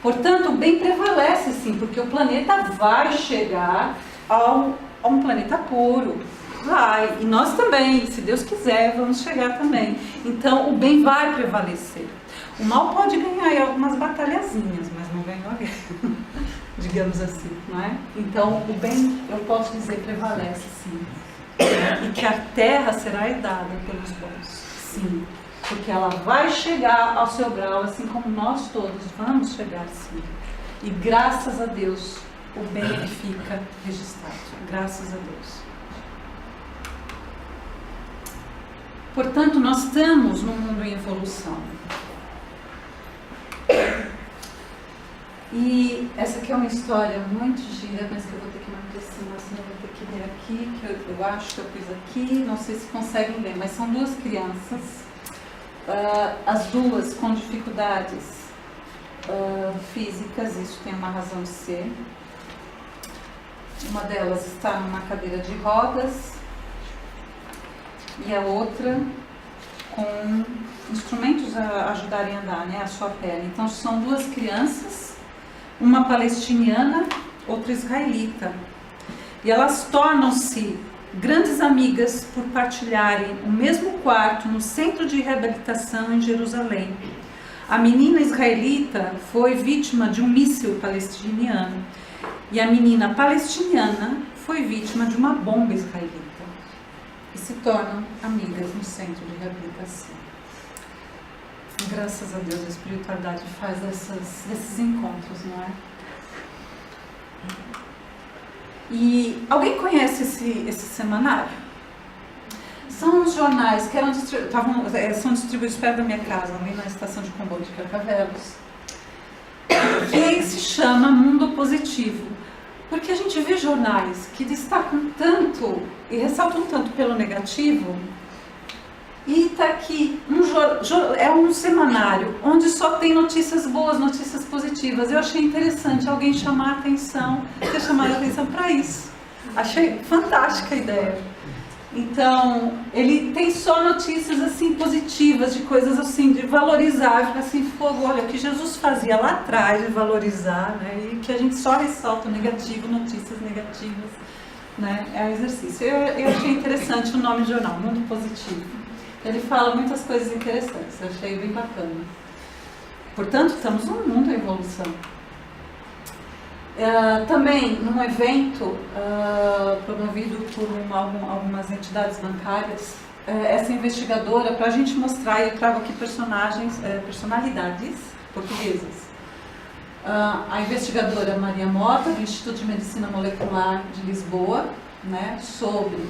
Portanto, o bem prevalece sim, porque o planeta vai chegar a um planeta puro. Vai. E nós também, se Deus quiser, vamos chegar também. Então, o bem vai prevalecer. O mal pode ganhar aí algumas batalhazinhas, mas não ganhou a guerra, digamos assim, não é? Então, o bem, eu posso dizer, prevalece sim. E que a terra será herdada pelos bons, sim. Porque ela vai chegar ao seu grau, assim como nós todos vamos chegar, sim. E graças a Deus, o bem fica registrado. Graças a Deus. Portanto, nós estamos num mundo em evolução. E essa aqui é uma história muito gira, mas que eu vou ter que manter assim, senão eu vou ter que ler aqui, que eu acho que eu fiz aqui, não sei se conseguem ver, mas são duas crianças, as duas com dificuldades físicas, isso tem uma razão de ser. Uma delas está numa cadeira de rodas e a outra com instrumentos a ajudarem a andar, né, a sua perna. Então são duas crianças, uma palestiniana, outra israelita. E elas tornam-se grandes amigas por partilharem o mesmo quarto no centro de reabilitação em Jerusalém. A menina israelita foi vítima de um míssil palestiniano e a menina palestiniana foi vítima de uma bomba israelita. E se tornam amigas no centro de reabilitação. Graças a Deus, a espiritualidade faz esses encontros, não é? E alguém conhece esse semanário? São uns jornais que são distribuídos perto da minha casa, ali na estação de comboio de Carcavelos, que se chama Mundo Positivo. Porque a gente vê jornais que destacam tanto e ressaltam tanto pelo negativo, e está aqui, é um semanário onde só tem notícias boas, notícias positivas. Eu achei interessante alguém chamar a atenção, ter chamado a atenção para isso. Achei fantástica a ideia. Então, ele tem só notícias assim positivas, de coisas assim, de valorizar, assim, fogo, olha, o que Jesus fazia lá atrás de valorizar, né, e que a gente só ressalta o negativo, notícias negativas, né, é um exercício. Eu achei interessante o nome do jornal, Mundo Positivo. Ele fala muitas coisas interessantes, eu achei bem bacana. Portanto, estamos num mundo em evolução. Também, num evento promovido por algumas entidades bancárias, essa investigadora, para a gente mostrar, eu trago aqui personalidades portuguesas. A investigadora Maria Mota, do Instituto de Medicina Molecular de Lisboa, né, sobre,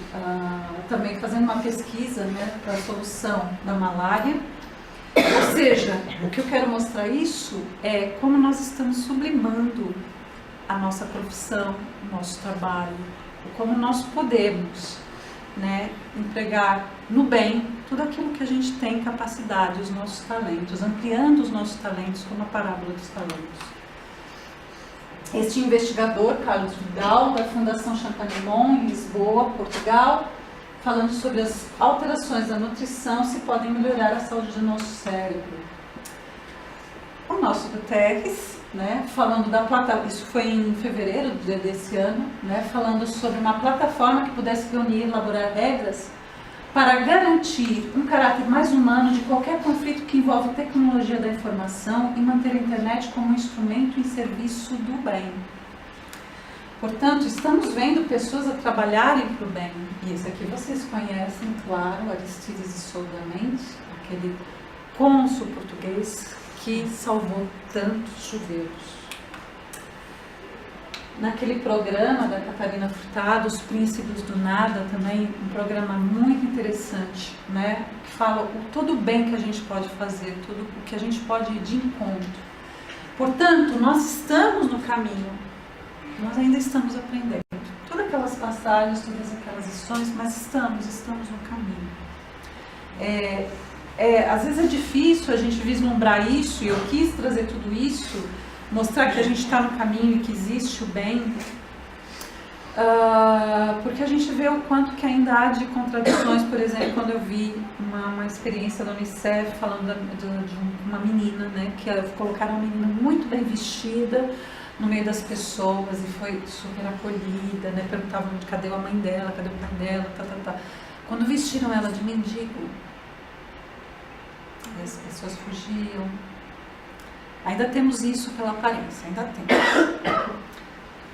também fazendo uma pesquisa, né, para a solução da malária. Ou seja, o que eu quero mostrar isso é como nós estamos sublimando a nossa profissão, o nosso trabalho, como nós podemos, né, empregar no bem tudo aquilo que a gente tem capacidade, os nossos talentos, ampliando os nossos talentos, como a parábola dos talentos. Este investigador, Carlos Vidal, da Fundação Champalimont, em Lisboa, Portugal, falando sobre as alterações da nutrição se podem melhorar a saúde do nosso cérebro. O nosso Guterres, né, falando da plataforma, isso foi em fevereiro desse ano, né, falando sobre uma plataforma que pudesse reunir e elaborar regras para garantir um caráter mais humano de qualquer conflito que envolve tecnologia da informação e manter a internet como um instrumento em serviço do bem. Portanto, estamos vendo pessoas a trabalharem para o bem. E esse aqui vocês conhecem, claro, Aristides de Soldamente, aquele cônsul português que salvou tantos judeus. Naquele programa da Catarina Furtado, Os Príncipes do Nada, também um programa muito interessante, né? Que fala o todo o bem que a gente pode fazer, tudo o que a gente pode ir de encontro. Portanto, nós estamos no caminho, nós ainda estamos aprendendo. Todas aquelas passagens, todas aquelas lições, mas estamos no caminho. Às vezes é difícil a gente vislumbrar isso, e eu quis trazer tudo isso, mostrar que a gente está no caminho e que existe o bem, porque a gente vê o quanto que ainda há de contradições. Por exemplo, quando eu vi uma experiência da Unicef falando de uma menina, né, que colocaram uma menina muito bem vestida no meio das pessoas e foi super acolhida, né, perguntavam cadê a mãe dela, cadê o pai dela, tá. Quando vestiram ela de mendigo, as pessoas fugiam. Ainda temos isso pela aparência, ainda tem.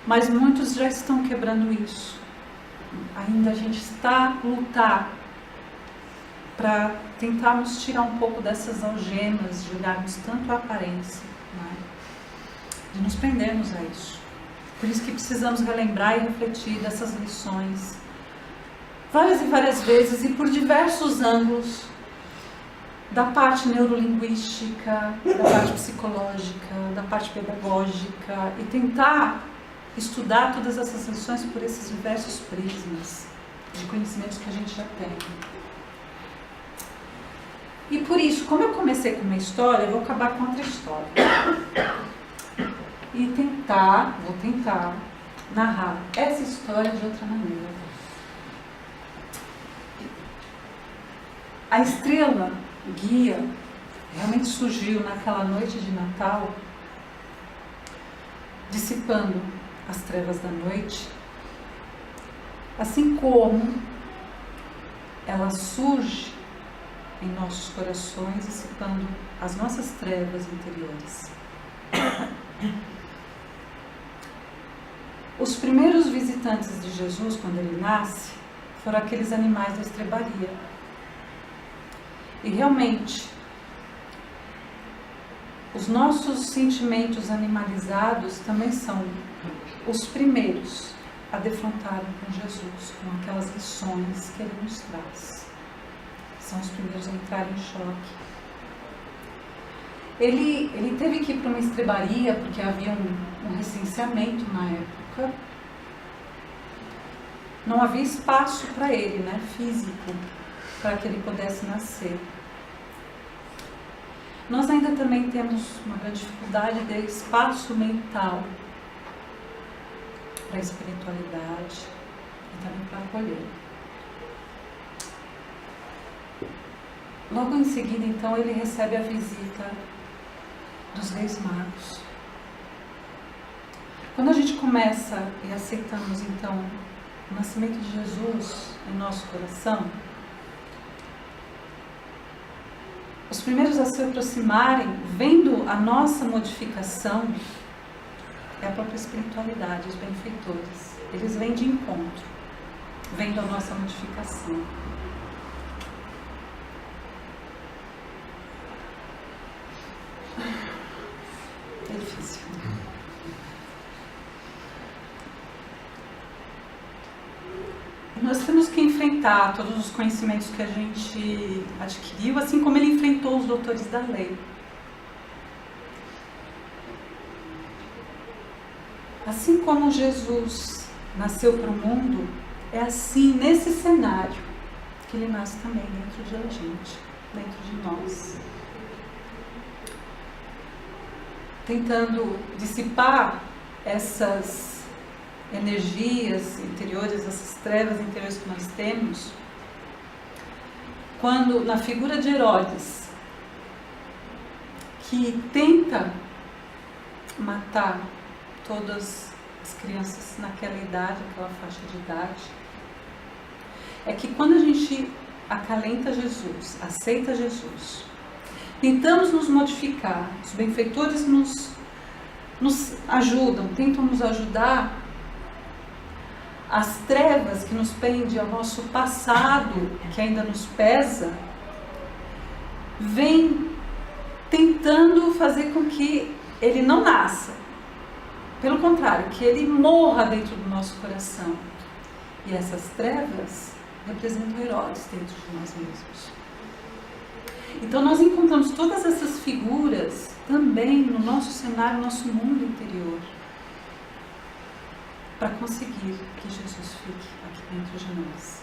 Mas muitos já estão quebrando isso. Ainda a gente está a lutar para tentarmos tirar um pouco dessas algemas, de olharmos tanto a aparência, né? De nos prendermos a isso. Por isso que precisamos relembrar e refletir dessas lições várias e várias vezes e por diversos ângulos, da parte neurolinguística, da parte psicológica, da parte pedagógica, e tentar estudar todas essas lições por esses diversos prismas de conhecimentos que a gente já tem. E por isso, como eu comecei com uma história, eu vou acabar com outra história. E vou tentar narrar essa história de outra maneira. A estrela guia realmente surgiu naquela noite de Natal, dissipando as trevas da noite, assim como ela surge em nossos corações, dissipando as nossas trevas interiores. Os primeiros visitantes de Jesus, quando ele nasce, foram aqueles animais da estrebaria. E realmente, os nossos sentimentos animalizados também são os primeiros a defrontarem com Jesus, com aquelas lições que ele nos traz. São os primeiros a entrar em choque. Ele teve que ir para uma estrebaria, porque havia um recenseamento na época. Não havia espaço para ele, né, físico, para que ele pudesse nascer. Nós ainda também temos uma grande dificuldade de espaço mental para a espiritualidade e também para acolher. Logo em seguida, então, ele recebe a visita dos Reis Magos. Quando a gente começa e aceitamos, então, o nascimento de Jesus em nosso coração, os primeiros a se aproximarem, vendo a nossa modificação, é a própria espiritualidade, os benfeitores. Eles vêm de encontro, vendo a nossa modificação. É difícil. enfrentar todos os conhecimentos que a gente adquiriu, assim como ele enfrentou os doutores da lei. Assim como Jesus nasceu para o mundo, é assim, nesse cenário, que ele nasce também dentro de a gente, dentro de nós. Tentando dissipar essas energias interiores, essas trevas interiores que nós temos, quando na figura de Herodes, que tenta matar todas as crianças naquela idade, aquela faixa de idade, é que quando a gente acalenta Jesus, aceita Jesus, tentamos nos modificar, os benfeitores nos ajudam, tentam nos ajudar, as trevas que nos prendem ao nosso passado, que ainda nos pesa, vem tentando fazer com que ele não nasça. Pelo contrário, que ele morra dentro do nosso coração. E essas trevas representam Herodes dentro de nós mesmos. Então nós encontramos todas essas figuras também no nosso cenário, no nosso mundo interior, para conseguir que Jesus fique aqui dentro de nós.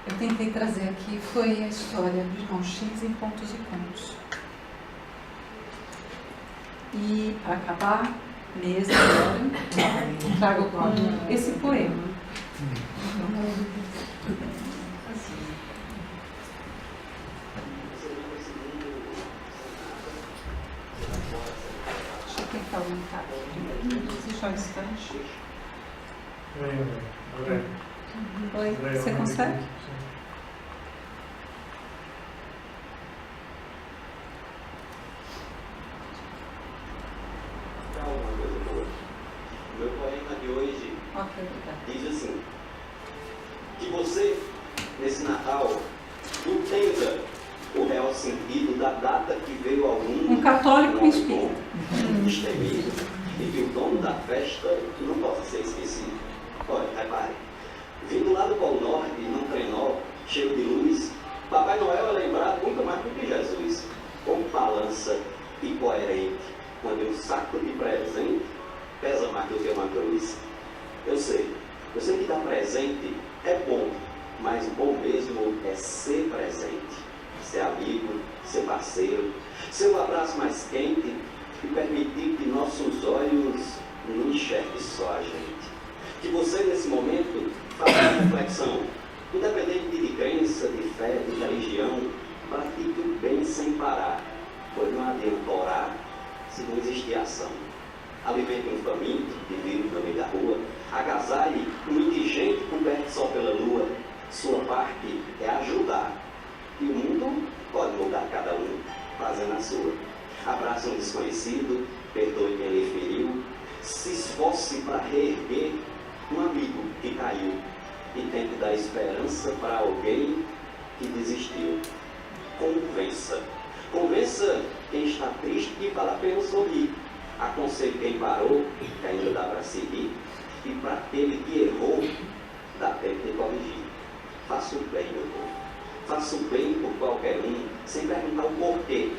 Eu tentei trazer aqui, foi a história do irmão X em Contos e Contos. E para acabar mesmo agora, trago com esse poema. Deixa eu tentar aumentar aqui. Só um instante. Oi, você consegue? Meu poema de hoje diz assim: que você, nesse Natal, entenda o real sentido da data que veio ao mundo. Um católico espírita. Destemido, e que o dono da festa não possa ser esquecido. Olha, repare, vindo lá do Polo Norte, num trenó cheio de luz, Papai Noel é lembrado muito mais do que Jesus, como balança e coerente, quando um saco de presente pesa mais do que uma cruz. Eu sei que dar presente é bom, mas bom mesmo é ser presente, ser amigo, ser parceiro, ser um abraço mais quente e permitir que nossos olhos não enxerguem só a gente. Que você, nesse momento, faça uma reflexão, independente de crença, de fé, de religião, pratique o bem sem parar, pois não adianta orar se não existir ação. Alimente um faminto que vive no meio da rua, agasalhe um indigente coberto só pela lua. Sua parte é ajudar, e o mundo pode mudar cada um, fazendo a sua. Abrace um desconhecido, perdoe quem lhe feriu, se esforce para reerguer um amigo que caiu e tente dar esperança para alguém que desistiu. Convença quem está triste que vale a pena sorrir. Aconselhe quem parou, que ainda dá para seguir, e para aquele que errou, dá tempo de corrigir. Faça o bem, meu povo. Faça o bem por qualquer um, sem perguntar o porquê.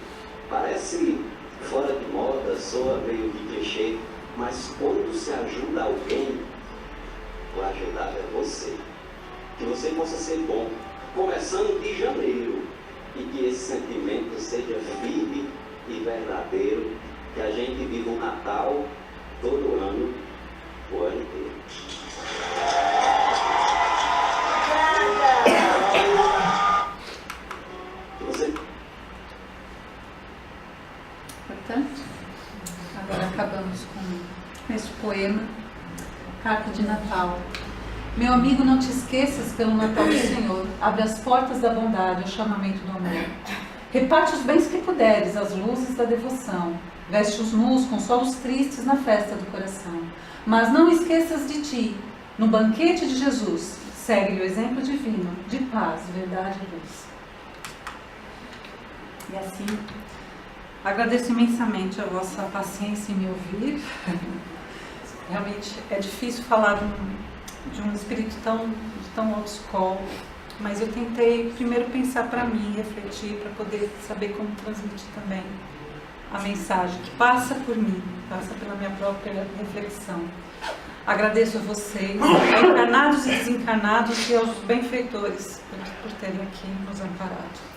Parece fora de moda, soa meio de clichê, mas quando se ajuda alguém, o ajudado é você. Que você possa ser bom, começando de janeiro, e que esse sentimento seja firme e verdadeiro, que a gente viva o Natal todo ano, o ano inteiro. Você... Portanto, agora acabamos com esse poema, Carta de Natal. Meu amigo, não te esqueças pelo Natal do Senhor. Abre as portas da bondade, o chamamento do amor. Reparte os bens que puderes, as luzes da devoção. Veste os nus, consola os tristes na festa do coração. Mas não esqueças de ti, no banquete de Jesus. Segue-lhe o exemplo divino, de paz, verdade e luz. E assim, agradeço imensamente a vossa paciência em me ouvir. Realmente é difícil falar de um espírito tão old school, mas eu tentei primeiro pensar para mim, refletir, para poder saber como transmitir também a mensagem que passa por mim, passa pela minha própria reflexão. Agradeço a vocês, encarnados e desencarnados, e aos benfeitores por terem aqui nos amparado.